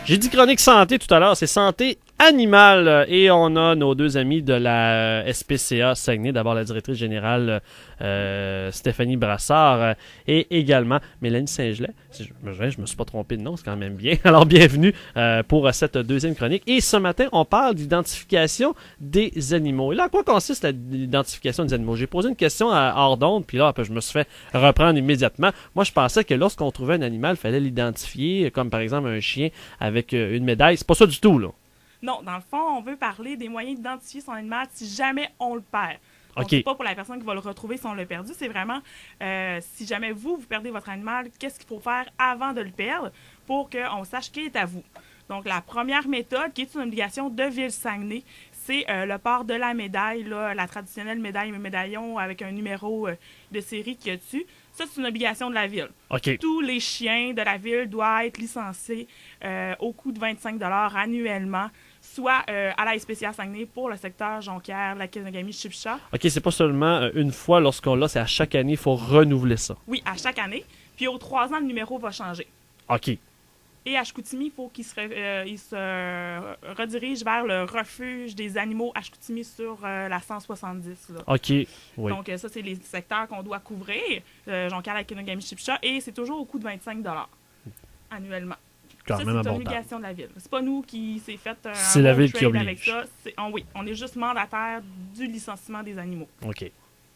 J'ai dit chronique santé tout à l'heure, c'est santé animale. Et on a nos deux amis de la SPCA Saguenay. D'abord la directrice générale Stéphanie Brassard et également Mélanie Saint-Gelais. Je me suis pas trompé de nom, c'est quand même bien. Alors bienvenue pour cette deuxième chronique. Et ce matin, on parle d'identification des animaux. Et là, à quoi consiste l'identification des animaux? J'ai posé une question à hors d'onde, puis là, je me suis fait reprendre immédiatement. Moi, je pensais que lorsqu'on trouvait un animal, il fallait l'identifier, comme par exemple un chien avec une médaille. C'est pas ça du tout, là. Non, dans le fond, on veut parler des moyens d'identifier son animal si jamais on le perd. Donc, OK. c'est pas pour la personne qui va le retrouver si on l'a perdu, c'est vraiment si jamais vous perdez votre animal, qu'est-ce qu'il faut faire avant de le perdre pour qu'on sache qu'il est à vous. Donc, la première méthode, qui est une obligation de Ville-Saguenay, c'est le port de la médaille, là, la traditionnelle médaille, médaillon avec un numéro de série qu'il y a dessus. Ça, c'est une obligation de la ville. OK. Tous les chiens de la ville doivent être licenciés au coût de 25 $ annuellement, soit à la SPCA Saguenay pour le secteur Jonquière, la Kenogami, Chipcha. OK, c'est pas seulement une fois lorsqu'on l'a, c'est à chaque année, il faut renouveler ça. Oui, à chaque année. Puis aux 3 ans, le numéro va changer. OK. Et à Chicoutimi, il faut qu'il se redirige vers le refuge des animaux à Chicoutimi sur la 170. Là. OK, oui. Donc, ça, c'est les secteurs qu'on doit couvrir. Jonquière, la Kenogami, Chipcha. Et c'est toujours au coût de 25 $ annuellement. Quand Ça, même c'est une abordable. obligation de la ville. C'est pas nous qui s'est fait C'est la ville qui trade oblige. avec ça. Oui, on est juste mandataire du licenciement des animaux. OK.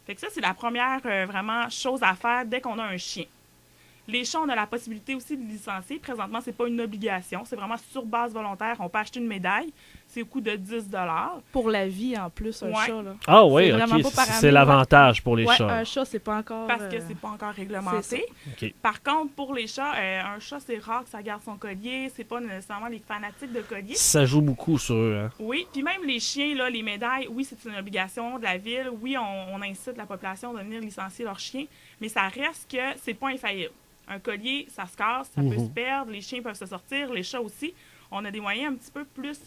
Fait que ça, c'est la première vraiment chose à faire dès qu'on a un chien. Les chats, on a la possibilité aussi de licencier. Présentement, c'est pas une obligation. C'est vraiment sur base volontaire. On peut acheter une médaille. C'est au coût de 10 $. Pour la vie, en plus, un Ouais. chat. Là. Ah oui, C'est vraiment OK. pas par C'est année, l'avantage pour les Ouais, chats. un chat, c'est pas encore... Parce que c'est pas encore réglementé. OK. Par contre, pour les chats, un chat, c'est rare que ça garde son collier. C'est pas nécessairement les fanatiques de collier. Ça joue beaucoup sur eux, hein? Oui, puis même les chiens, là, les médailles, oui, c'est une obligation de la ville. Oui, on incite la population à venir licencier leurs chiens, mais ça reste que c'est pas infaillible. Un collier, ça se casse, ça peut se perdre, les chiens peuvent se sortir, les chats aussi. On a des moyens un petit peu plus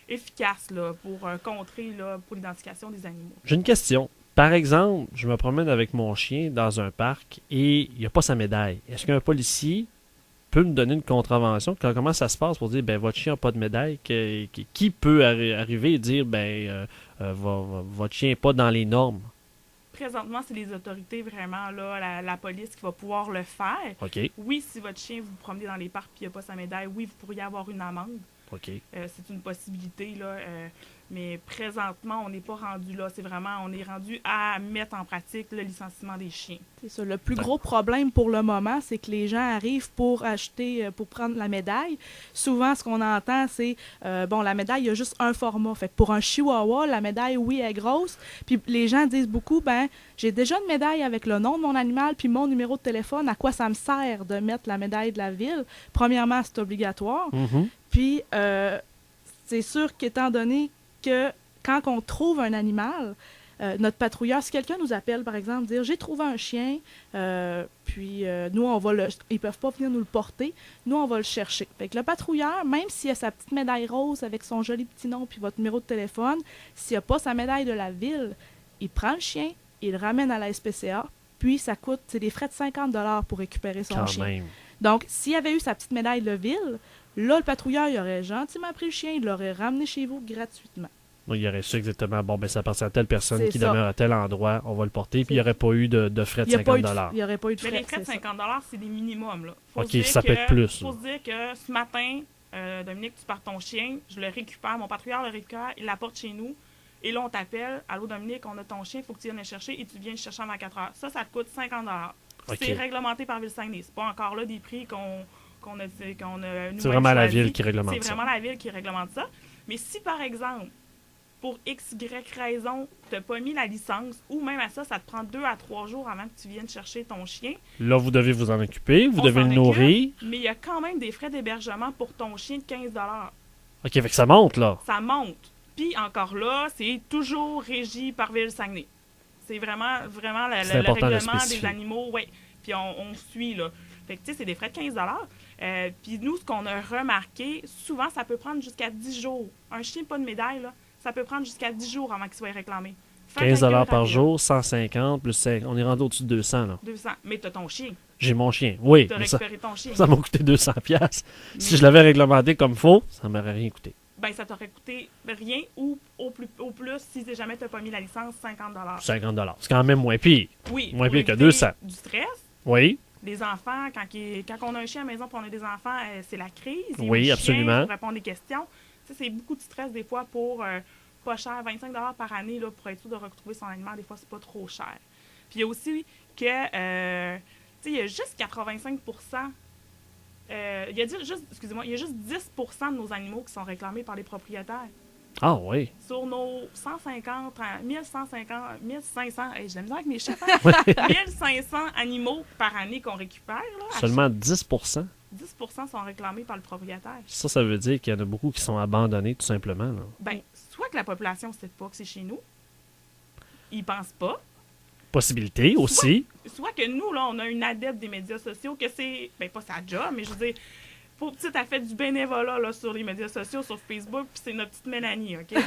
efficaces là, pour contrer là, pour l'identification des animaux. J'ai une question. Par exemple, je me promène avec mon chien dans un parc et il n'y a pas sa médaille. Est-ce qu'un policier peut me donner une contravention? Comment ça se passe pour dire, ben votre chien n'a pas de médaille? Qui peut arriver et dire, votre chien n'est pas dans les normes? Présentement, c'est les autorités vraiment, là, la police qui va pouvoir le faire. OK, Oui, si votre chien, vous vous promenez dans les parcs et il n'y a pas sa médaille, oui, vous pourriez avoir une amende. OK. C'est une possibilité, là, mais présentement, on n'est pas rendu là. On est rendu à mettre en pratique le licenciement des chiens. C'est ça. Le plus gros problème pour le moment, c'est que les gens arrivent pour acheter, pour prendre la médaille. Souvent, ce qu'on entend, c'est, la médaille, il y a juste un format. Fait que pour un chihuahua, la médaille, oui, est grosse. Puis les gens disent beaucoup, j'ai déjà une médaille avec le nom de mon animal puis mon numéro de téléphone. À quoi ça me sert de mettre la médaille de la ville? Premièrement, c'est obligatoire. Mhm. Puis, c'est sûr qu'étant donné que quand on trouve un animal, notre patrouilleur, si quelqu'un nous appelle, par exemple, dire « j'ai trouvé un chien, nous, ils peuvent pas venir nous le porter, nous, on va le chercher ». Fait que le patrouilleur, même s'il a sa petite médaille rose avec son joli petit nom puis votre numéro de téléphone, s'il n'a pas sa médaille de la ville, il prend le chien, il le ramène à la SPCA, puis ça coûte, c'est des frais de 50 $ pour récupérer son Quand chien. même. Donc, s'il avait eu sa petite médaille de ville, là, le patrouilleur, il aurait gentiment pris le chien, il l'aurait ramené chez vous gratuitement. Il y aurait su exactement, ça appartient à telle personne C'est qui ça. demeure à tel endroit, on va le porter, puis il n'y aurait pas eu de frais de Il n'y 50 aurait pas eu de Mais frais. les frais de c'est ça. 50 $, c'est des minimums. Là. OK, ça peut être plus, faut là. se dire que ce matin, Dominique, tu pars ton chien, je le récupère, mon patrouilleur le récupère, il l'apporte chez nous. Et là, on t'appelle. Allô, Dominique, on a ton chien, il faut que tu viennes le chercher et tu viens le chercher en 24 heures. Ça te coûte 50 $. OK. C'est réglementé par Ville-Saguenay. C'est pas encore là des prix qu'on a nous-mêmes C'est vraiment la choisis. ville qui réglemente C'est ça. vraiment la ville qui réglemente ça. Mais si, par exemple, pour X, Y raison, tu n'as pas mis la licence, ou même à ça, ça te prend 2 à 3 jours avant que tu viennes chercher ton chien. Là, vous devez vous en occuper, vous On devez le s'en nourrir. occupe, mais il y a quand même des frais d'hébergement pour ton chien de 15 $. OK, fait que ça monte, là. Ça monte. Puis encore là, c'est toujours régi par Ville-Saguenay. C'est vraiment C'est le important de le règlement spécifier. des animaux. Ouais. Puis on suit, là. Fait que, tu sais, c'est des frais de 15 $. Puis nous, ce qu'on a remarqué, souvent, ça peut prendre jusqu'à 10 jours. Un chien pas de médaille, là, ça peut prendre jusqu'à 10 jours avant qu'il soit réclamé. Fais un 15 calcul par rapide. jour, 150, plus 5, on est rendu au-dessus de 200, là. 200. Mais t'as ton chien. J'ai mon chien. Oui, Tu as mais ça récupéré ton chien. m'a coûté 200$. Mais- Si je l'avais réglementé comme faut, ça m'aurait rien coûté. Ben, ça t'aurait coûté rien ou au plus, si jamais tu n'as pas mis la licence, 50$. 50$. C'est quand même moins pire. Oui. Moins pour pire que éviter 200. Du stress. Oui, Les enfants, quand on a un chien à la maison et on a des enfants, c'est la crise. Il y a Oui, un chien, absolument. pour répondre des questions. Tu sais, c'est beaucoup de stress des fois pour pas cher. 25$ par année là, pour être sûr de retrouver son animal. Des fois, c'est pas trop cher. Puis il y a aussi que, tu sais, il y a juste 85%. Il y a juste 10% de nos animaux qui sont réclamés par les propriétaires. ah oui. Sur nos 1500, hey, j'ai de la misère avec mes chiffres, hein? 1500 animaux par année qu'on récupère, là, Seulement 10%. 10% sont réclamés par le propriétaire. Ça veut dire qu'il y en a beaucoup qui sont abandonnés, tout simplement. Là. Ben, soit que la population ne sait pas que c'est chez nous, ils pensent pas, Possibilité aussi. soit que nous, là, on a une adepte des médias sociaux, que c'est, ben pas sa job, mais je veux dire, tu sais, t'as fait du bénévolat là, sur les médias sociaux, sur Facebook, puis c'est notre petite Mélanie, OK?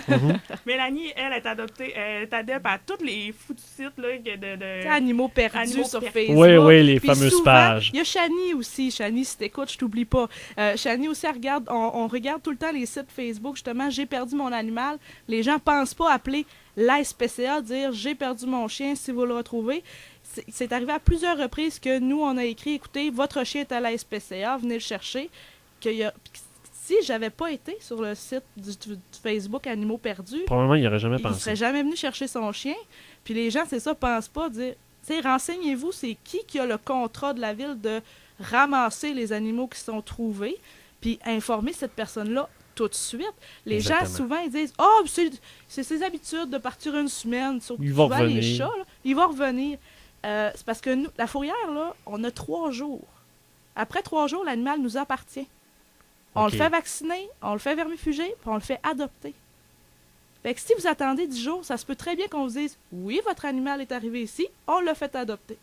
Mélanie, elle est adoptée, elle est adepte à tous les foutus sites là, Tu sais, Animaux perdus Animaux sur perdus. Facebook. Oui, oui, les Puis fameuses souvent, pages. Il y a Shani aussi. Shani, si t'écoutes, je t'oublie pas. Shani aussi, elle regarde, on regarde tout le temps les sites Facebook, justement, j'ai perdu mon animal. Les gens pensent pas appeler la SPCA, dire j'ai perdu mon chien, si vous le retrouvez. C'est arrivé à plusieurs reprises que nous, on a écrit, écoutez, votre chien est à la SPCA, venez le chercher. Si j'avais pas été sur le site du Facebook Animaux perdus, Probablement, il n'y aurait jamais il pensé. serait jamais venu chercher son chien. Puis les gens, c'est ça, pensent pas, dire, tu sais, renseignez-vous, c'est qui a le contrat de la ville de ramasser les animaux qui sont trouvés, puis informer cette personne-là tout de suite. Les Exactement. gens, souvent, ils disent, oh, c'est ses habitudes de partir une semaine, surtout Il va souvent les revenir. chats, là, il va revenir. C'est parce que nous, la fourrière, là, on a 3 jours. Après 3 jours, l'animal nous appartient. On Ok. le fait vacciner, on le fait vermifuger, puis on le fait adopter. Fait que si vous attendez 10 jours, ça se peut très bien qu'on vous dise « Oui, votre animal est arrivé ici, on l'a fait adopter.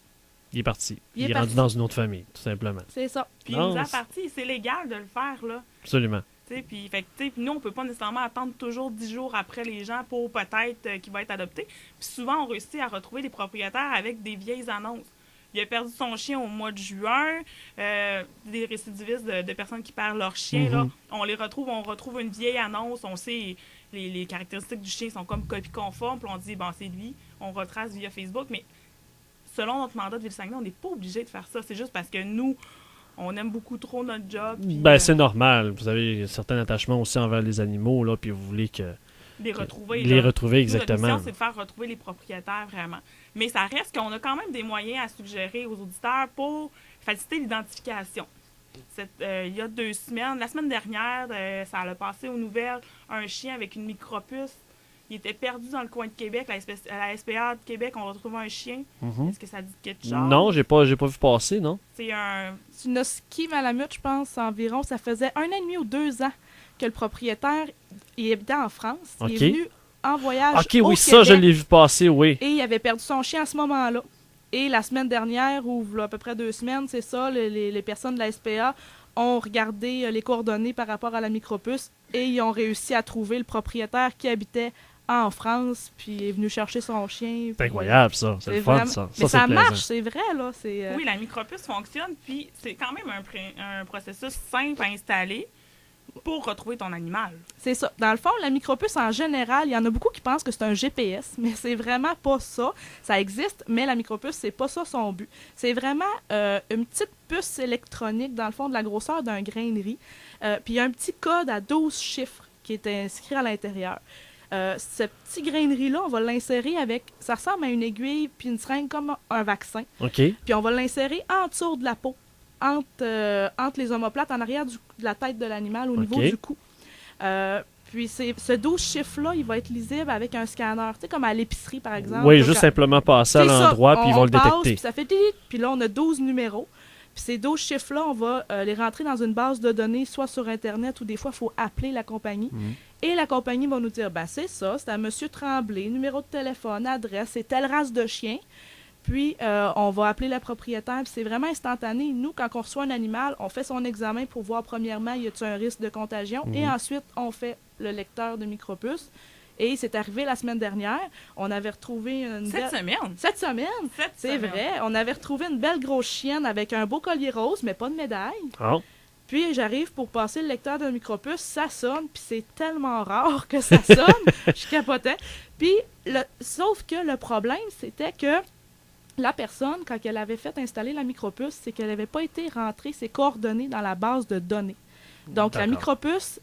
Il est parti. Il est est rendu parti. dans une autre famille, tout simplement. » C'est ça. Puis Non, il nous a c'est- parti, c'est légal de le faire, là. Absolument. Tu sais, puis, fait que, tu sais, puis nous, on peut pas nécessairement attendre toujours 10 jours après les gens pour peut-être qu'il va être adopté. Puis souvent, on réussit à retrouver des propriétaires avec des vieilles annonces. Il a perdu son chien au mois de juin. Des récidivistes de personnes qui perdent leur chien, là, on les retrouve, on retrouve une vieille annonce, on sait les caractéristiques du chien sont comme copie conforme, puis on dit, bon, c'est lui, on retrace via Facebook, mais selon notre mandat de Ville-Saguenay, on n'est pas obligé de faire ça. C'est juste parce que nous, on aime beaucoup trop notre job. Puis, Ben, c'est normal. Vous avez certains attachements aussi envers les animaux, là, puis vous voulez que les retrouver. les là. retrouver Nous, notre exactement. mission, c'est de faire retrouver les propriétaires, vraiment. Mais ça reste qu'on a quand même des moyens à suggérer aux auditeurs pour faciliter l'identification. Il y a 2 semaines, la semaine dernière, ça a passé aux nouvelles, un chien avec une micropuce. Il était perdu dans le coin de Québec. À la SPA de Québec, on retrouvait un chien. Mhm. Est-ce que ça dit quelque chose? Non, j'ai pas vu passer, non? C'est un... C'est une husky malamute, je pense, environ. Ça faisait 1 an et demi ou 2 ans que le propriétaire il habitait en France. Ok. Il est venu en voyage Ok, au oui, ça, je Québec. l'ai vu passer, oui. Et il avait perdu son chien à ce moment-là. Et la semaine dernière, ou là, à peu près 2 semaines, c'est ça, les personnes de la SPA ont regardé les coordonnées par rapport à la micropuce et ils ont réussi à trouver le propriétaire qui habitait en France, puis est venu chercher son chien. C'est incroyable, ça. C'est le fun, vraiment- ça. Mais ça c'est marche, plaisant. c'est vrai, là. C'est, Oui, la micropuce fonctionne, puis c'est quand même un processus simple à installer pour retrouver ton animal. C'est ça. Dans le fond, la micropuce, en général, il y en a beaucoup qui pensent que c'est un GPS, mais c'est vraiment pas ça. Ça existe, mais la micropuce, c'est pas ça son but. C'est vraiment une petite puce électronique, dans le fond, de la grosseur d'un grain de riz. Puis il y a un petit code à 12 chiffres qui est inscrit à l'intérieur. Ce petit grain de riz-là, on va l'insérer avec... Ça ressemble à une aiguille puis une seringue comme un vaccin. OK. Puis on va l'insérer en dessous de la peau, entre les omoplates, en arrière de la tête de l'animal, au niveau Ok. du cou. Puis ce 12 chiffres-là, il va être lisible avec un scanner, tu sais, comme à l'épicerie, par exemple. Oui, Là, juste quand- simplement passer à c'est ça, l'endroit, puis ils vont le passe, détecter. Puis ça fait tilit, puis là, on a 12 numéros. Puis ces 12 chiffres-là, on va les rentrer dans une base de données, soit sur Internet ou des fois, il faut appeler la compagnie. Mhm. Et la compagnie va nous dire, ben c'est ça, c'est à M. Tremblay, numéro de téléphone, adresse, c'est telle race de chien. Puis, on va appeler la propriétaire. Puis c'est vraiment instantané. Nous, quand on reçoit un animal, on fait son examen pour voir, premièrement, y a-t-il un risque de contagion. Mhm. Et ensuite, on fait le lecteur de micropuce. Et c'est arrivé la semaine dernière. On avait retrouvé Cette semaine? Cette semaine, c'est vrai. On avait retrouvé une belle grosse chienne avec un beau collier rose, mais pas de médaille. Oh. Puis j'arrive pour passer le lecteur de micropuce, ça sonne, puis c'est tellement rare que ça sonne, je capotais. Puis, sauf que le problème, c'était que la personne, quand elle avait fait installer la micropuce, c'est qu'elle n'avait pas été rentrée ses coordonnées dans la base de données. Donc, la micropuce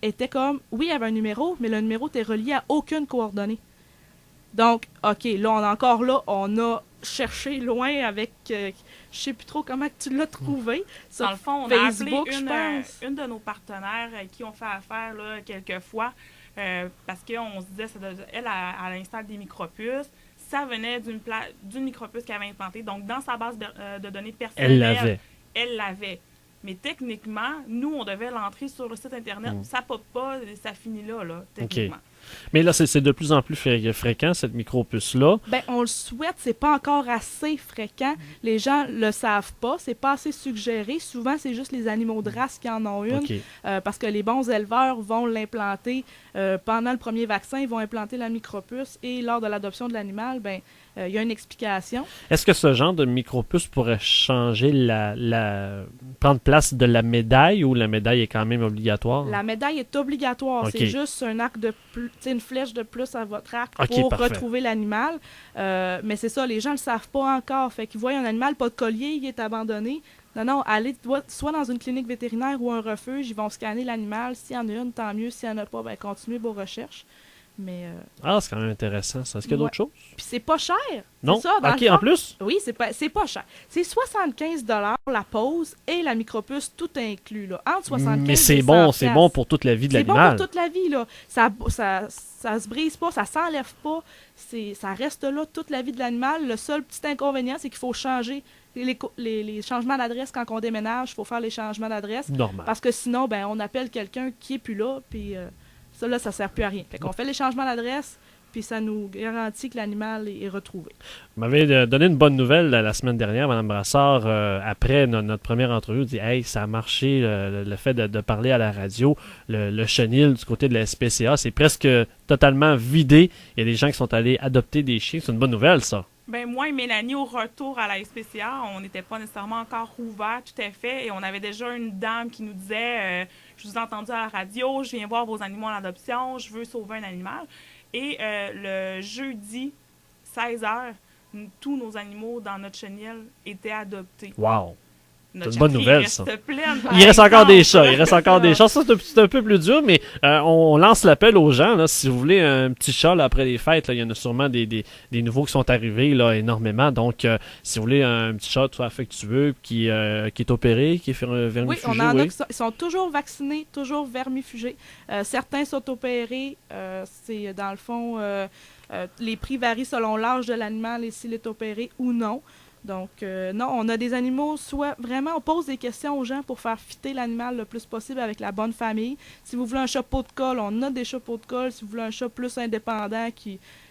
était comme, oui, il y avait un numéro, mais le numéro était relié à aucune coordonnée. Donc, OK, là, on a cherché loin avec, je sais plus trop comment tu l'as trouvé. Dans le fond, on Facebook, a appelé une de nos partenaires qui ont fait affaire là, quelques fois, parce qu'on se disait, elle installe des micropuces. Ça venait d'une micropuce qu'elle avait implantée. Donc, dans sa base de données personnelle, elle l'avait. Mais techniquement, nous, on devait l'entrer sur le site Internet. Ça pop pas, ça finit là techniquement. Okay. Mais là, c'est de plus en plus fréquent, cette micropuce-là. Bien, on le souhaite. C'est pas encore assez fréquent. Les gens le savent pas. C'est pas assez suggéré. Souvent, c'est juste les animaux de race qui en ont une. Okay. Parce que les bons éleveurs vont l'implanter. Pendant le premier vaccin, ils vont implanter la micropuce. Et lors de l'adoption de l'animal, il y a une explication. Est-ce que ce genre de micropuce pourrait changer prendre place de la médaille ou la médaille est quand même obligatoire? La médaille est obligatoire. Okay. C'est juste un arc de plus, une flèche de plus à votre arc pour parfait. retrouver l'animal. Mais c'est ça, les gens ne le savent pas encore. Fait qu'ils voient un animal, pas de collier, il est abandonné. Non, allez soit dans une clinique vétérinaire ou un refuge, ils vont scanner l'animal. S'il y en a une, tant mieux. S'il n'y en a pas, continuez vos recherches. Mais, c'est quand même intéressant, ça. Est-ce qu'il y a d'autres choses? Puis c'est pas cher. Non? Ça, OK, en plus? Oui, c'est pas cher. C'est 75 $ la pause et la micropuce, tout inclus. Là, entre 75 Mais c'est bon pour toute la vie de l'animal. C'est bon pour toute la vie. Là. Ça se brise pas, ça s'enlève pas. Ça reste là toute la vie de l'animal. Le seul petit inconvénient, c'est qu'il faut changer les changements d'adresse quand on déménage. Il faut faire les changements d'adresse. Normal. Parce que sinon, on appelle quelqu'un qui n'est plus là, puis ça, là, ça ne sert plus à rien. Fait qu'on fait les changements d'adresse, puis ça nous garantit que l'animal est retrouvé. Vous m'avez donné une bonne nouvelle la semaine dernière, Mme Brassard, après notre première entrevue. Vous dit, hey, ça a marché, le fait de parler à la radio. Le chenil du côté de la SPCA, c'est presque totalement vidé. Il y a des gens qui sont allés adopter des chiens. C'est une bonne nouvelle, ça. Moi et Mélanie, au retour à la SPCA, on n'était pas nécessairement encore ouverts, tout à fait. Et on avait déjà une dame qui nous disait je vous ai entendu à la radio, je viens voir vos animaux en adoption, je veux sauver un animal. Et le jeudi, 16h, tous nos animaux dans notre chenil étaient adoptés. Wow! Notre c'est une bonne nouvelle, ça. Il reste encore des chats. Il reste encore des chats. Ça, c'est un peu plus dur, mais on lance l'appel aux gens. Là, si vous voulez un petit chat là, après les fêtes, là, il y en a sûrement des nouveaux qui sont arrivés là, énormément. Donc, si vous voulez un petit chat tout affectueux qui est opéré, qui est vermifugé. Oui, on en a qui sont toujours vaccinés, toujours vermifugés. Certains sont opérés. C'est dans le fond, les prix varient selon l'âge de l'animal et s'il est opéré ou non. Donc, non, on a des animaux, vraiment, on pose des questions aux gens pour faire fitter l'animal le plus possible avec la bonne famille. Si vous voulez un chat pot de colle, on a des chats pot de colle. Si vous voulez un chat plus indépendant,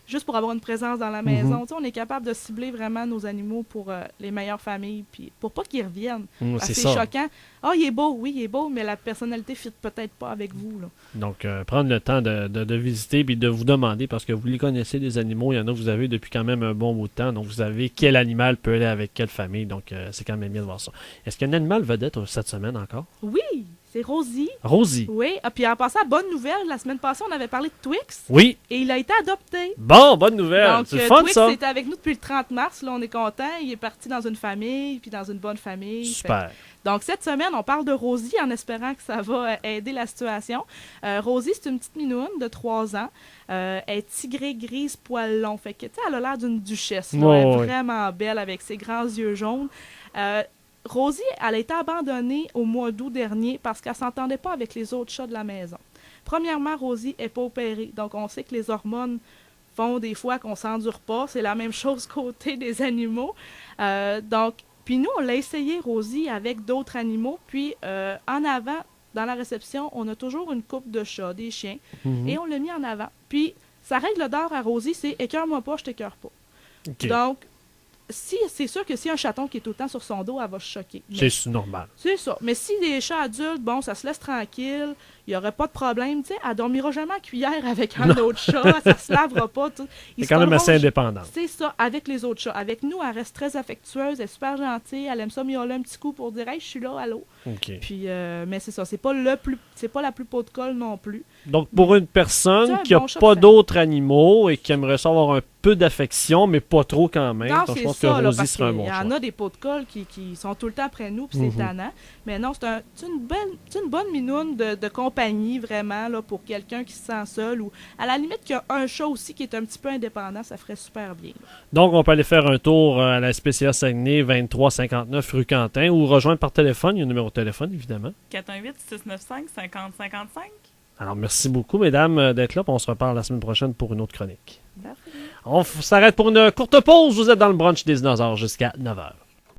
juste pour avoir une présence dans la maison, on est capable de cibler vraiment nos animaux pour les meilleures familles, puis pour pas qu'ils reviennent. C'est choquant. Il est beau, oui, il est beau, mais la personnalité ne fit peut-être pas avec vous. Là. Donc, prendre le temps de visiter puis de vous demander, parce que vous les connaissez, des animaux, il y en a que vous avez depuis quand même un bon bout de temps, donc vous savez quel animal peut aller avec quelle famille, donc c'est quand même bien de voir ça. Est-ce qu'il y a un animal vedette cette semaine encore? Oui, c'est Rosie. Rosie. Oui, puis en passant, bonne nouvelle, la semaine passée, on avait parlé de Twix. Oui. Et il a été adopté. Bon, bonne nouvelle. Donc, c'est fun, Twix ça. était avec nous depuis le 30 mars, là, on est content. Il est parti dans une famille, puis dans une bonne famille. Super. Donc, cette semaine, on parle de Rosie en espérant que ça va aider la situation. Rosie, c'est une petite minoune de 3 ans. Elle est tigrée grise, poil long. Fait que, tu sais, elle a l'air d'une duchesse. Elle est vraiment belle avec ses grands yeux jaunes. Rosie, elle a été abandonnée au mois d'août dernier parce qu'elle ne s'entendait pas avec les autres chats de la maison. Premièrement, Rosie n'est pas opérée. Donc, on sait que les hormones font des fois qu'on ne s'endure pas. C'est la même chose côté des animaux. Puis nous, on l'a essayé, Rosie, avec d'autres animaux. Puis, en avant, dans la réception, on a toujours une couple de chats, des chiens. Et on l'a mis en avant. Puis, sa règle d'or à Rosie, c'est « écœure-moi pas, je t'écœure pas ». Okay. Donc, c'est sûr que si un chaton qui est tout le temps sur son dos, elle va se choquer. Mais C'est normal. c'est ça. Mais si les chats adultes, bon, ça se laisse tranquille, il n'y aurait pas de problème. Tu sais, elle dormira jamais en cuillère avec un autre chat, ça se lavera pas. Tout. C'est quand même assez indépendant. C'est ça, avec les autres chats. Avec nous, elle reste très affectueuse, elle est super gentille, elle aime ça miauler un petit coup pour dire « Hey, je suis là, allô ». OK. Puis, mais c'est ça, c'est pas la plus peau de colle non plus. Donc, pour une personne C'est un qui n'a bon chat pas de d'autres animaux et qui aimerait ça avoir un peu d'affection, mais pas trop quand même, Non, donc je c'est pense que ça, là, Rosie parce serait un bon qu'il y choix. en a des pots de colle qui sont tout le temps après nous, puis Mhm. c'est tannant. Mais non, c'est une bonne minoune de compagnie, vraiment, là, pour quelqu'un qui se sent seul, ou à la limite qu'il y a un chat aussi qui est un petit peu indépendant, ça ferait super bien. Là. Donc, on peut aller faire un tour à la SPCA Saguenay, 2359 rue Quentin, ou rejoindre par téléphone. Il y a un numéro de téléphone, évidemment. 418-695-5055. Alors, merci beaucoup, mesdames, d'être là. Puis on se reparle la semaine prochaine pour une autre chronique. Merci. On s'arrête pour une courte pause. Vous êtes dans le brunch des dinosaures jusqu'à 9h.